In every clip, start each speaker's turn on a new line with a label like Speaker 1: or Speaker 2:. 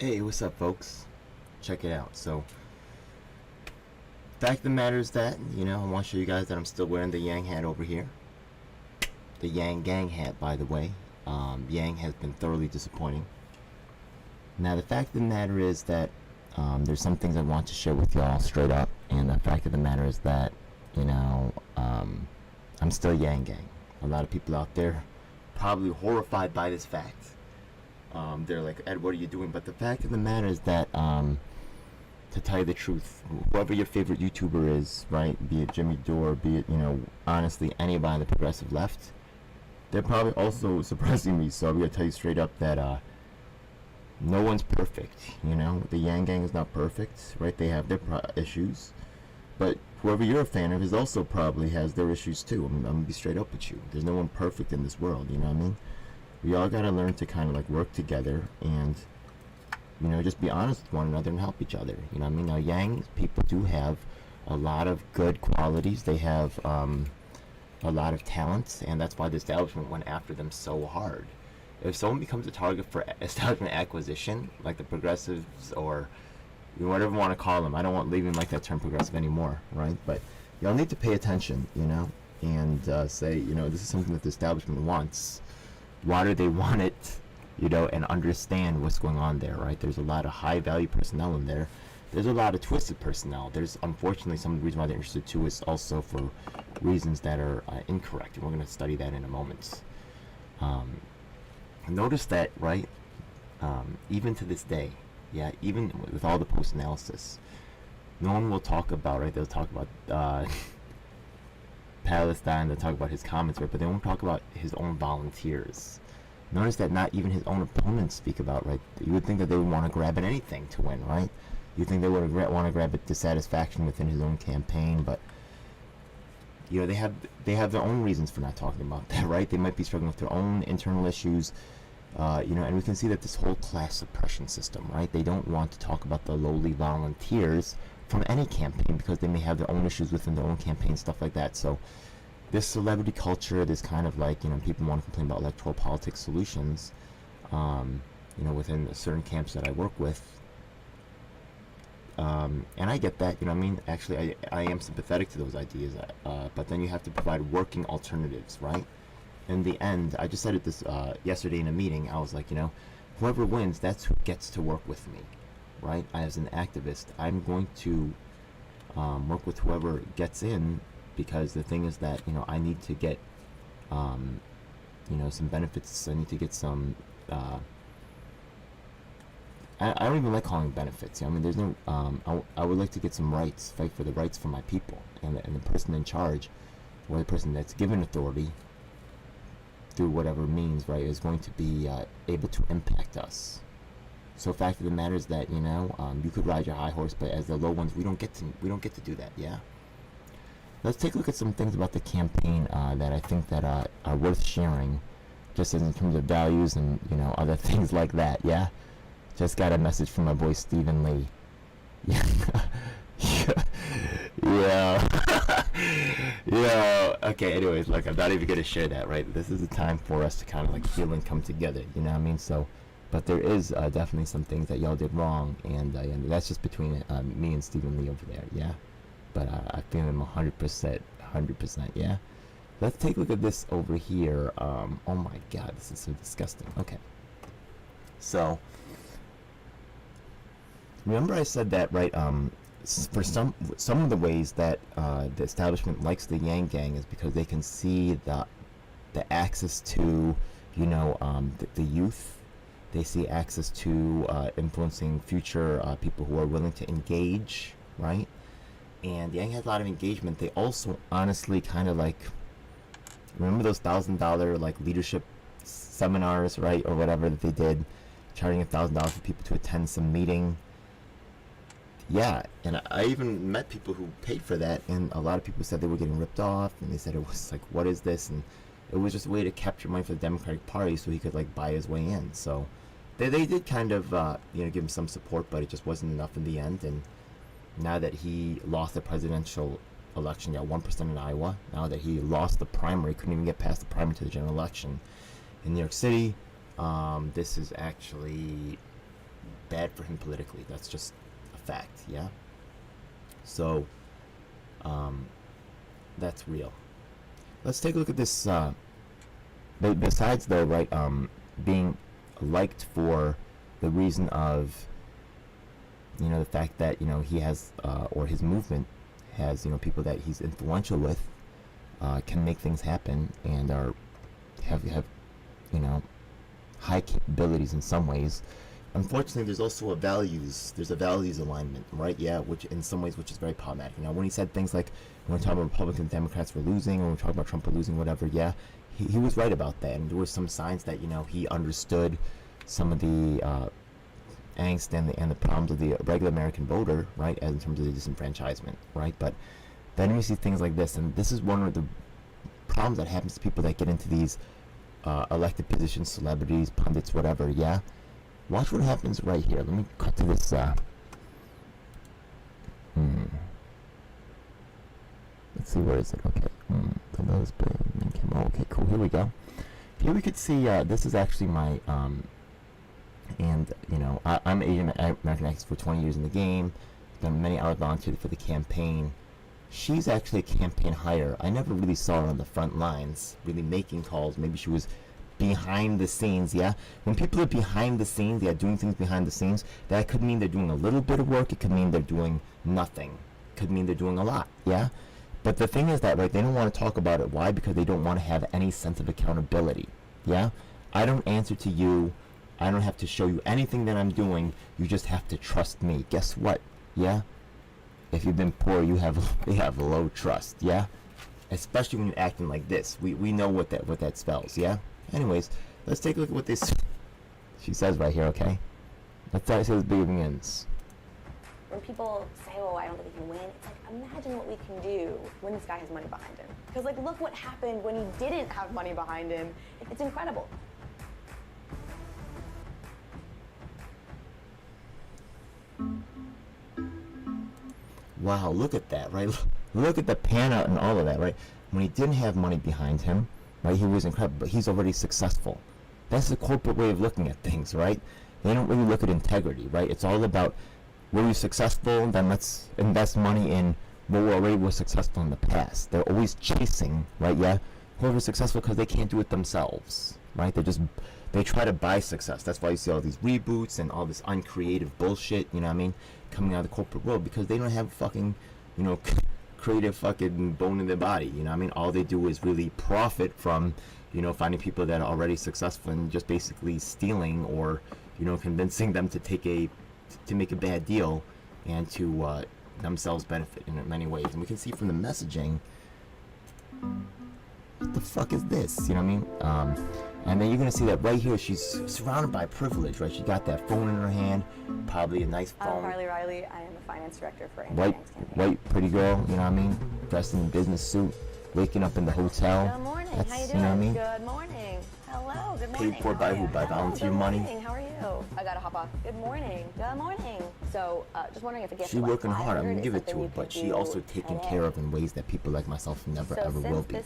Speaker 1: Hey, what's up, folks? Check it out. So, fact of the matter is that, I want to show you guys that I'm still wearing the Yang hat over here. The Yang Gang hat, by the way. Yang has been thoroughly disappointing. Now, the fact of the matter is that there's some things I want to share with y'all straight up. And the fact of the matter is that, I'm still Yang Gang. A lot of people out there probably horrified by this fact. They're like, Ed, what are you doing? But the fact of the matter is that, to tell you the truth, whoever your favorite YouTuber is, right, be it Jimmy Dore, be it, honestly, anybody on the progressive left, they're probably also suppressing me. So I'm going to tell you straight up that no one's perfect, The Yang Gang is not perfect, right? They have their issues. But whoever you're a fan of is also probably has their issues too. I'm going to be straight up with you. There's no one perfect in this world, you know what I mean? We all gotta learn to kind of like work together and, just be honest with one another and help each other. You know what I mean? Now, Yang people do have a lot of good qualities. They have a lot of talents, and that's why the establishment went after them so hard. If someone becomes a target for establishment acquisition, like the progressives or whatever you want to call them, I don't want leaving like that term progressive anymore, right? But y'all need to pay attention, and say, this is something that the establishment wants. Why do they want it, and understand what's going on there, right? There's a lot of high value personnel in there. There's a lot of twisted personnel. There's unfortunately some of the reason why they're interested too is also for reasons that are incorrect, and we're going to study that in a moment. Notice that, right, even to this day, even with all the post analysis, no one will talk about, right, they'll talk about Palestine, they'll talk about his comments, right, but they won't talk about his own volunteers. Notice that not even his own opponents speak about, right? You would think that they would want to grab at anything to win, right? You think they would want to grab at dissatisfaction within his own campaign, but they have their own reasons for not talking about that, right? They might be struggling with their own internal issues, and we can see that this whole class suppression system, right? They don't want to talk about the lowly volunteers from any campaign because they may have their own issues within their own campaign, stuff like that. So this celebrity culture, this kind of like, people want to complain about electoral politics solutions, within certain camps that I work with. And I get that, actually I am sympathetic to those ideas, but then you have to provide working alternatives, right? In the end, I just said it this yesterday in a meeting, I was like, whoever wins, that's who gets to work with me, right? As an activist, I'm going to work with whoever gets in, because the thing is that, I need to get, some benefits. I need to get some, I don't even like calling benefits. There's no, I would like to get some rights, fight for the rights for my people, and the person in charge, or the person that's given authority, through whatever means, right, is going to be able to impact us. So fact of the matter is that, you could ride your high horse, but as the low ones, we don't get to do that. Yeah. Let's take a look at some things about the campaign that I think that are worth sharing, just in terms of values and other things like that. Yeah. Just got a message from my boy Stephen Lee. Yeah. Yeah. Okay. Anyways, look, I'm not even gonna share that. Right. This is a time for us to kind of like heal and come together. You know what I mean? So. But there is definitely some things that y'all did wrong, and that's just between me and Stephen Lee over there, yeah? But I feel him 100%, yeah? Let's take a look at this over here. Oh my god, this is so disgusting. Okay. So, remember I said that, right, for some of the ways that the establishment likes the Yang Gang is because they can see the access to, the youth. They see access to influencing future people who are willing to engage, right? And Yang has a lot of engagement. They also honestly kind of like, remember those $1,000 like leadership seminars, right, or whatever that they did, charging $1,000 for people to attend some meeting. Yeah, and I even met people who paid for that, and a lot of people said they were getting ripped off, and they said it was like, what is this? And it was just a way to capture money for the Democratic Party so he could like buy his way in. So they did kind of give him some support, but it just wasn't enough in the end. And now that he lost the presidential election, 1% in Iowa, now that he lost the primary, couldn't even get past the primary to the general election in New York City, this is actually bad for him politically. That's just a fact, yeah? So, that's real. Let's take a look at this, besides though, right, being liked for the reason of, you know, the fact that, you know, he has, or his movement has, you know, people that he's influential with, can make things happen and have you know, high capabilities in some ways. Unfortunately, there's also a values alignment, right? Yeah, which in some ways, which is very problematic. You know, when he said things like, when we're talking about Republicans, Democrats were losing, or we're talking about Trump were losing, whatever, yeah, he was right about that. And there were some signs that, you know, he understood some of the angst and the problems of the regular American voter, right, as in terms of the disenfranchisement, right? But then we see things like this, and this is one of the problems that happens to people that get into these elected positions, celebrities, pundits, whatever, yeah? Watch what happens right here. Let me cut to this, let's see, where is it? Okay, okay, cool, here we go. Here we could see, this is actually my, and, you know, I'm Asian American actress for 20 years in the game, done many hours volunteered for the campaign. She's actually a campaign hire. I never really saw her on the front lines, really making calls. Maybe she was behind the scenes, yeah? When people are behind the scenes, they are doing things behind the scenes, that could mean they're doing a little bit of work, it could mean they're doing nothing. It could mean they're doing a lot, yeah? But the thing is that, right, they don't want to talk about it. Why? Because they don't want to have any sense of accountability, yeah? I don't answer to you. I don't have to show you anything that I'm doing. You just have to trust me. Guess what, yeah? If you've been poor, you have low trust, yeah? Especially when you're acting like this. We know what that spells, yeah? Anyways, let's take a look at what this she says right here, okay? Let's start to the begins.
Speaker 2: When people say, oh, I don't think we can win, it's like, imagine what we can do when this guy has money behind him. Because, like, look what happened when he didn't have money behind him. It's incredible.
Speaker 1: Wow, look at that, right? Look at the pan out and all of that, right? When he didn't have money behind him, right, he was incredible, but he's already successful. That's the corporate way of looking at things, right? They don't really look at integrity, right? It's all about, were you successful? Then let's invest money in what already was successful in the past. They're always chasing, right? Yeah, whoever's successful because they can't do it themselves, right? They try to buy success. That's why you see all these reboots and all this uncreative bullshit, you know what I mean, coming out of the corporate world, because they don't have fucking, you know, creative fucking bone in their body, you know what I mean? All they do is really profit from, you know, finding people that are already successful and just basically stealing or, you know, convincing them to make a bad deal and to themselves benefit in many ways. And we can see from the messaging, what the fuck is this, you know what I mean? And then you're gonna see that right here, she's surrounded by privilege, right? She got that phone in her hand, probably a nice phone.
Speaker 2: I'm Carly Riley. I am the finance director for AM
Speaker 1: White pretty girl, you know what I mean? Dressed in a business suit, waking up in the hotel.
Speaker 2: Good morning.
Speaker 1: That's,
Speaker 2: how you doing?
Speaker 1: You know what I mean?
Speaker 2: Good morning. Hello. Good morning.
Speaker 1: Paid for by who? By volunteer money?
Speaker 2: Good morning. How are you? I gotta hop off. Good morning. Good morning. So, just wondering if a gift.
Speaker 1: She's working hard. I'm gonna give it to her, but she also taken care of in ways that people like myself never ever will be.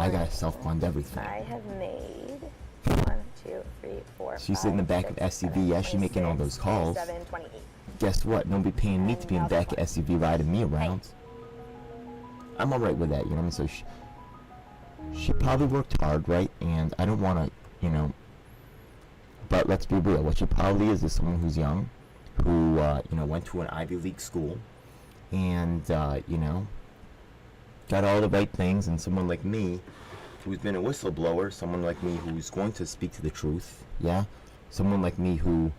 Speaker 1: I gotta self-fund everything.
Speaker 2: I have made 1, 2, 3, 4.
Speaker 1: She's sitting in the back of SUV. Yeah, she's making all those calls.
Speaker 2: 27, 28.
Speaker 1: Guess what? Nobody paying me to be in the back of SUV riding me around. I'm alright with that, you know what I mean? So she probably worked hard, right? And I don't want to, you know, but let's be real. What she probably is someone who's young, who, you know, went to an Ivy League school and, you know, got all the right things, and someone like me who's been a whistleblower, someone like me who's going to speak to the truth, yeah? Someone like me who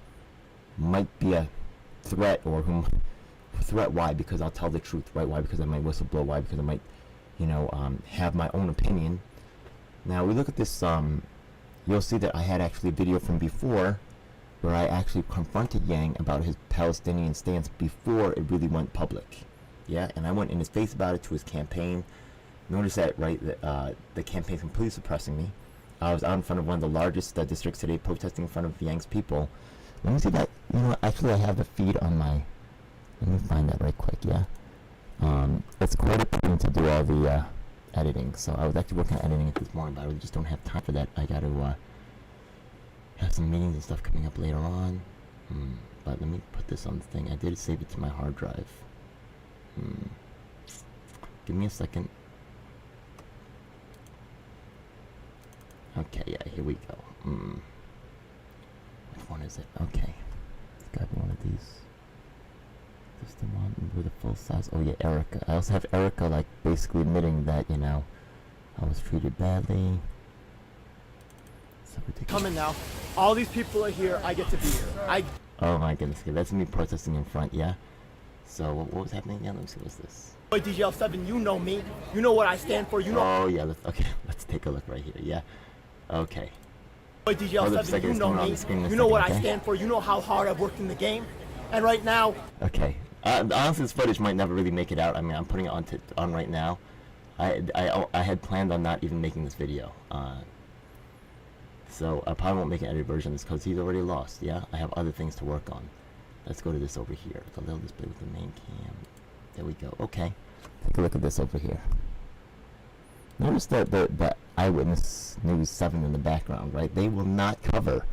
Speaker 1: might be a threat, or whom threat, why? Because I'll tell the truth, right? Why? Because I might whistleblow. Why? Because I might, you know, have my own opinion. Now we look at this, you'll see that I had actually a video from before where I actually confronted Yang about his Palestinian stance before it really went public, yeah? And I went in his face about it to his campaign. Notice that, right, the campaign's completely suppressing me. I was out in front of one of the largest districts today protesting in front of Yang's people. Let me see that. You know, actually I have the feed on my, let me find that right quick, yeah? It's quite a pain to do all the editing, so I was actually working on editing it this morning, but I really just don't have time for that. I got to have some meetings and stuff coming up later on. But let me put this on the thing. I did save it to my hard drive. Give me a second. Okay, yeah, here we go. Which one is it? Okay. It's gotta be one of these. This the one with a full size. Oh yeah, Erica. I also have Erica like basically admitting that, you know, I was treated badly. So ridiculous.
Speaker 3: Coming now. All these people are here. I get to be here.
Speaker 1: Oh my goodness. Okay, that's me protesting in front, yeah? So what was happening again? Let me see, what's this?
Speaker 3: Boy, DGL7, you know me. You know what I stand for. You know.
Speaker 1: Oh yeah, let's take a look right here, yeah? Okay.
Speaker 3: Boy, DGL7, you know me. You know what I stand for. You know how hard I've worked in the game. And right now.
Speaker 1: Okay. Honestly, this footage might never really make it out. I mean, I'm putting it on right now. I had planned on not even making this video. So I probably won't make an edited version of this because he's already lost, yeah? I have other things to work on. Let's go to this over here. The little display with the main cam. There we go. Okay. Take a look at this over here. Notice that the Eyewitness News 7 in the background, right? They will not cover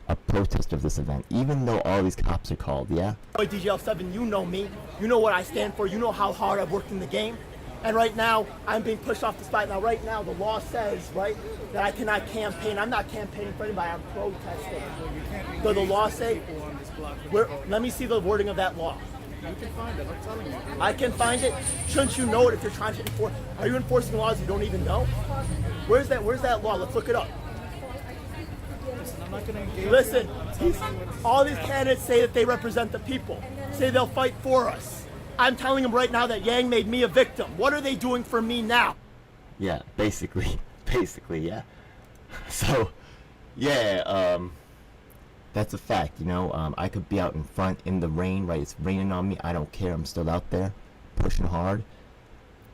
Speaker 1: a protest of this event, even though all these cops are called, yeah?
Speaker 3: Boy, DGL7, you know me. You know what I stand for. You know how hard I've worked in the game. And right now, I'm being pushed off the spot. Now, right now, the law says, right, that I cannot campaign. I'm not campaigning for anybody. I'm protesting. Does the law say? Let me see the wording of that law.
Speaker 4: You can find it. I'm telling you.
Speaker 3: I can find it. Shouldn't you know it if you're trying to enforce? Are you enforcing laws you don't even know? Where's that law? Let's look it up.
Speaker 4: Listen, I'm not going to engage.
Speaker 3: Listen, all these candidates say that they represent the people. Say they'll fight for us. I'm telling them right now that Yang made me a victim. What are they doing for me now?
Speaker 1: Yeah, basically, yeah. So, yeah, that's a fact, you know. I could be out in front in the rain, right? It's raining on me. I don't care. I'm still out there pushing hard.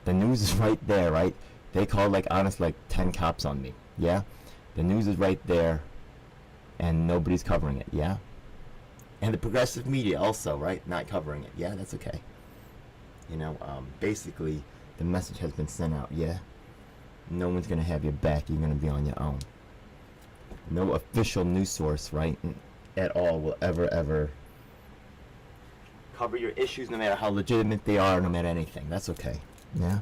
Speaker 1: The news is right there, right? They called, like, honest, like 10 cops on me, yeah? The news is right there, and nobody's covering it, yeah? And the progressive media also, right? Not covering it, yeah? That's okay. You know, basically, the message has been sent out, yeah? No one's going to have your back. You're going to be on your own. No official news source, right, at all will ever cover your issues, no matter how legitimate they are, no matter anything. That's okay, yeah?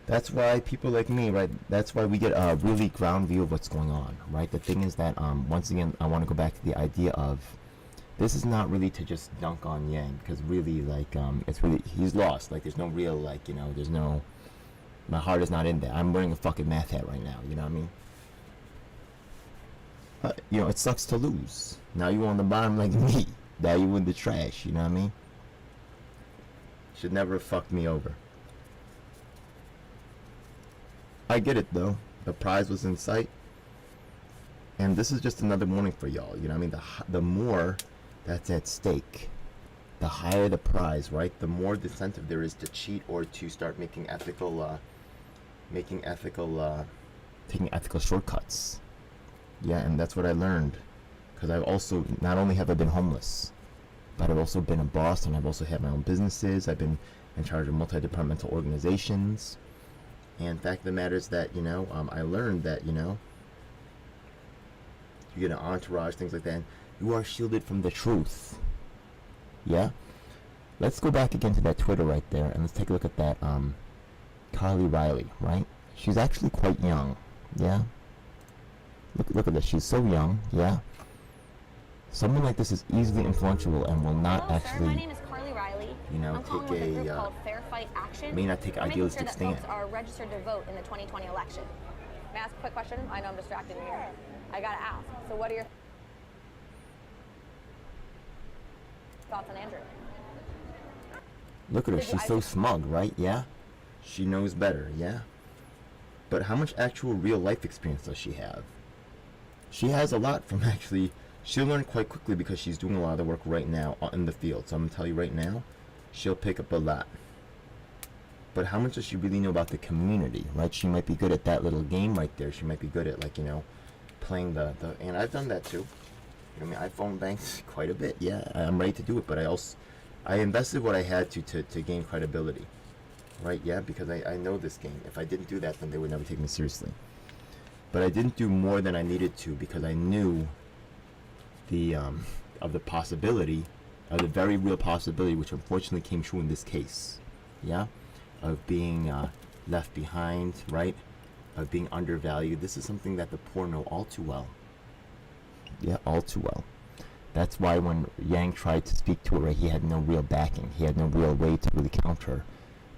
Speaker 1: That's why people like me, right, that's why we get a really ground view of what's going on, right? The thing is that, once again, I want to go back to the idea of this is not really to just dunk on Yang, because really, like, it's really, he's lost. Like, there's no real, like, you know, there's no, my heart is not in there. I'm wearing a fucking math hat right now, you know what I mean? You know, it sucks to lose. Now you on the bottom like me. Now you in the trash, you know what I mean? Should never have fucked me over. I get it, though. The prize was in sight. And this is just another warning for y'all, you know what I mean? The more that's at stake, the higher the prize, right? The more incentive there is to cheat or to start taking ethical shortcuts. Yeah, and that's what I learned. Because I've also, not only have I been homeless, but I've also been a boss, and I've also had my own businesses. I've been in charge of multi-departmental organizations. And the fact of the matter is that, you know, I learned that, you know, you get an entourage, things like that, and you are shielded from the truth. Yeah? Let's go back again to that Twitter right there, and let's take a look at that, Carly Riley, right? She's actually quite young, yeah? Look at this, she's so young, yeah? Someone like this is easily influential and will not
Speaker 2: Hello,
Speaker 1: actually,
Speaker 2: sir. My name is Carly Riley.
Speaker 1: you know,
Speaker 2: I'm calling
Speaker 1: take
Speaker 2: with a group
Speaker 1: a,
Speaker 2: called Fair Fight Action.
Speaker 1: may not take
Speaker 2: We're
Speaker 1: idealistic
Speaker 2: making sure that
Speaker 1: stand.
Speaker 2: folks are registered to vote in the 2020 election. May I ask a quick question? I know I'm distracted here. I gotta ask. So what are your thoughts on Andrew?
Speaker 1: Look at her, she's so smug, right? Yeah? She knows better, yeah? But how much actual real life experience does she have? She has a lot from actually, she'll learn quite quickly because she's doing a lot of the work right now in the field. So I'm going to tell you right now, she'll pick up a lot. But how much does she really know about the community, right? She might be good at that little game right there. She might be good at, like, you know, playing and I've done that too. You know what I mean? I phone banked quite a bit. Yeah, I'm ready to do it, but I invested what I had to gain credibility. Right, yeah, because I know this game. If I didn't do that, then they would never take me seriously. But I didn't do more than I needed to because I knew the of the possibility, of the very real possibility, which unfortunately came true in this case, yeah, of being left behind, right, of being undervalued. This is something that the poor know all too well. Yeah, all too well. That's why when Yang tried to speak to it, right, he had no real backing. He had no real way to really counter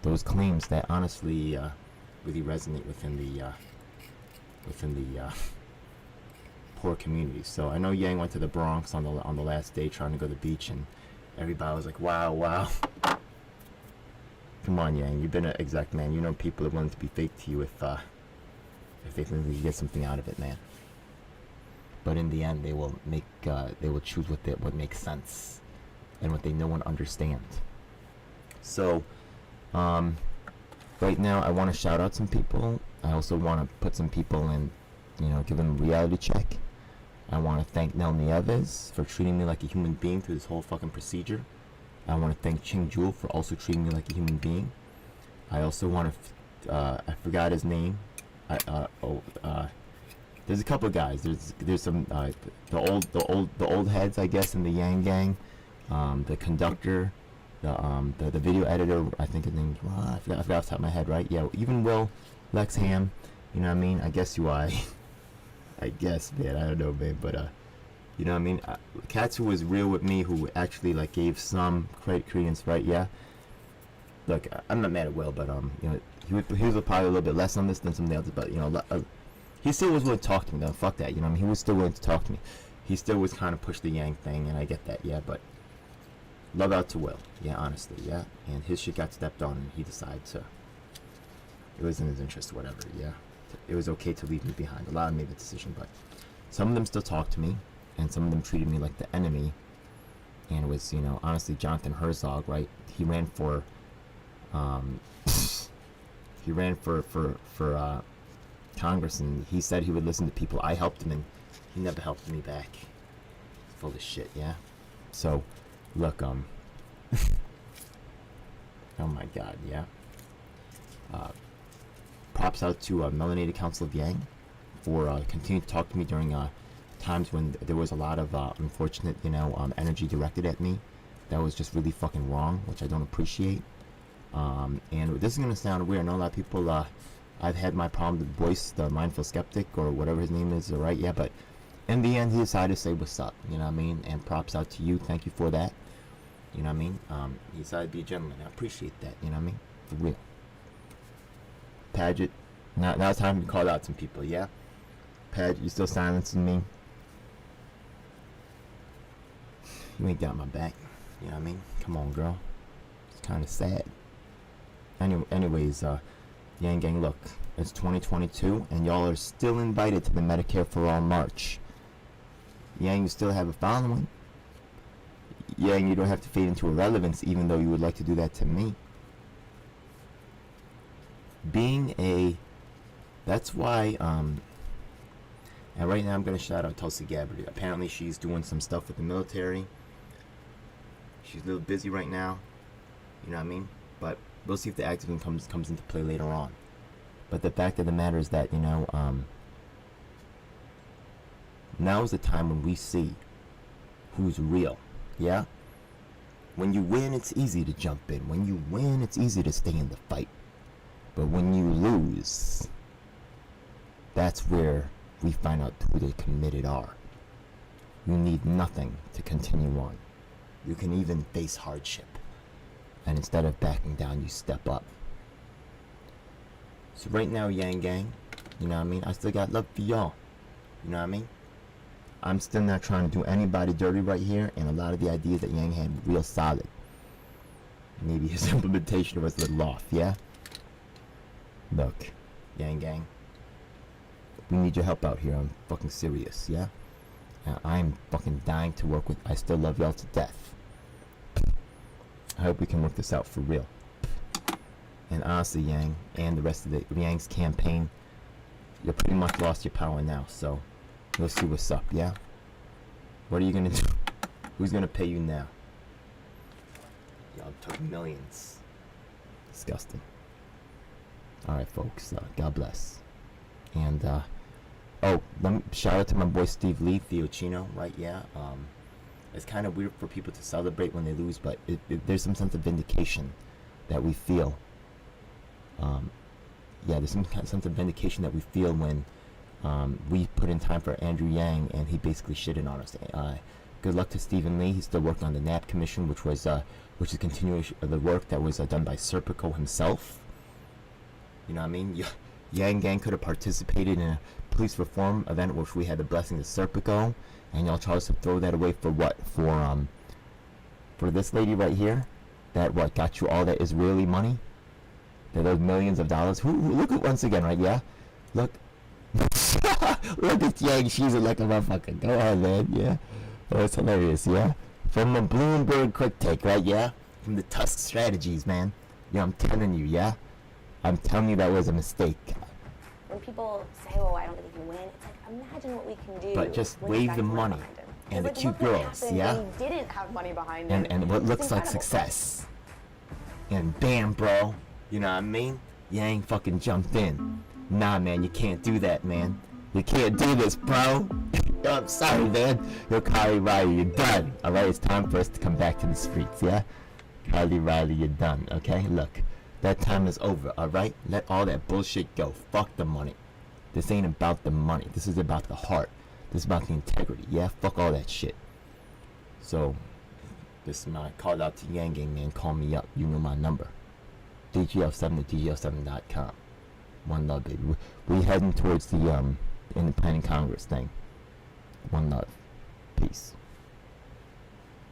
Speaker 1: those claims that honestly really resonate within the poor communities. So I know Yang went to the Bronx on the last day trying to go to the beach, and everybody was like, wow, wow. Come on, Yang, you've been an exec, man. You know people are willing to be fake to you if they think they can get something out of it, man. But in the end, they will choose what makes sense and what they know and understand. So, right now, I want to shout out some people. I also want to put some people in, give them a reality check. I want to thank Nel Nieves for treating me like a human being through this whole fucking procedure. I want to thank Ching Jewel for also treating me like a human being. I also want to, I forgot his name. There's a couple of guys. There's some the old heads, I guess, in the Yang gang. The conductor, the video editor. I think his name. I forgot off the top of my head, right? Yeah, even Will, Lex Ham. You know what I mean? I guess I guess, man. I don't know, man, but you know what I mean? Cats who was real with me, who actually like gave some credence, right? Yeah. Look, I'm not mad at Will, but he was probably a little bit less on this than some of the others, but he still was willing to talk to me though. Fuck that, you know what I mean? He was still willing to talk to me. He still was kind of push the Yang thing, and I get that, yeah, but love out to Will, yeah, honestly, yeah. And his shit got stepped on, and he decided to, it was in his interest or whatever, yeah. It was okay to leave me behind. A lot of them made the decision, but some of them still talk to me, and some of them treated me like the enemy. And it was, honestly, Jonathan Herzog, right? He ran for Congress, and he said he would listen to people. I helped him, and he never helped me back. Full of shit, yeah. So, look, oh my God, yeah. Props out to Melanated Council of Yang for continuing to talk to me during times when there was a lot of unfortunate, energy directed at me that was just really fucking wrong, which I don't appreciate. And this is gonna sound weird. I know a lot of people. I've had my problem with Boyce, the mindful skeptic, or whatever his name is, right? Yeah, but in the end, he decided to say what's up. You know what I mean? And props out to you. Thank you for that. You know what I mean? He decided to be a gentleman. I appreciate that. You know what I mean? For real. Paget. Now it's time to call out some people. Yeah. Paget, you still silencing me? You ain't got my back. You know what I mean? Come on, girl. It's kind of sad. Anyways, Yang Gang, look, it's 2022, and y'all are still invited to the Medicare for All March. Yang, you still have a following. Yang, you don't have to fade into irrelevance, even though you would like to do that to me. That's why, and right now I'm going to shout out Tulsi Gabbard. Apparently she's doing some stuff with the military. She's a little busy right now, you know what I mean? But we'll see if the activism comes into play later on. But the fact of the matter is that, now is the time when we see who's real, yeah? When you win, it's easy to jump in. When you win, it's easy to stay in the fight. But when you lose, that's where we find out who the committed are. You need nothing to continue on. You can even face hardship. And instead of backing down, you step up. So right now, Yang Gang, you know what I mean? I still got love for y'all. You know what I mean? I'm still not trying to do anybody dirty right here, and a lot of the ideas that Yang had were real solid. Maybe his implementation was a little off, yeah? Look, Yang Gang, we need your help out here. I'm fucking serious, yeah? I'm fucking dying to work with. I still love y'all to death. I hope we can work this out for real. And honestly, Yang, and the rest of the Yang's campaign, you pretty much lost your power now, so we'll see what's up, yeah? What are you gonna do? Who's gonna pay you now? Y'all took millions. Disgusting. Alright, folks, God bless. And, let me shout out to my boy Steve Lee, Theo Chino, right, yeah? It's kind of weird for people to celebrate when they lose, but there's some sense of vindication that we feel. There's some sense of vindication that we feel when we put in time for Andrew Yang and he basically shitted on us. Good luck to Stephen Lee. He's still working on the NAP commission, which is continuation of the work that was done by Serpico himself. You know what I mean? Yang Gang could have participated in a police reform event, which we had the blessing of Serpico, and y'all chose to throw that away for what? For this lady right here, that what got you all that Israeli money? Those millions of dollars. Who look at once again, right? Yeah, look. Look at Yang. She's like a motherfucker. Go on, man. Yeah, oh, it's hilarious. Yeah, from the Bloomberg quick take, right? Yeah, from the Tusk strategies, man. Yeah, I'm telling you. Yeah, I'm telling you that was a mistake.
Speaker 2: When people say, "Oh, I don't think you can win," it's like, imagine what we can do.
Speaker 1: But just
Speaker 2: when
Speaker 1: wave
Speaker 2: guys
Speaker 1: the
Speaker 2: have
Speaker 1: money
Speaker 2: behind him.
Speaker 1: and the
Speaker 2: Like,
Speaker 1: cute
Speaker 2: look what
Speaker 1: girls,
Speaker 2: happened
Speaker 1: yeah?
Speaker 2: when he didn't have money behind him.
Speaker 1: And what
Speaker 2: It's
Speaker 1: looks like
Speaker 2: incredible.
Speaker 1: success. And bam, bro. You know what I mean? Yang fucking jumped in. Nah, man, you can't do that, man. You can't do this, bro. Yo, I'm sorry, man. Yo, Kylie Riley, you're done. Alright, it's time for us to come back to the streets, yeah? Kylie Riley, you're done, okay? Look, that time is over, alright? Let all that bullshit go. Fuck the money. This ain't about the money. This is about the heart. This is about the integrity, yeah? Fuck all that shit. So, this is my call out to Yang Gang, man. Call me up. You know my number. DGL7 to DGL7.com. One love, baby. We heading towards the Independent Congress thing. One love. Peace.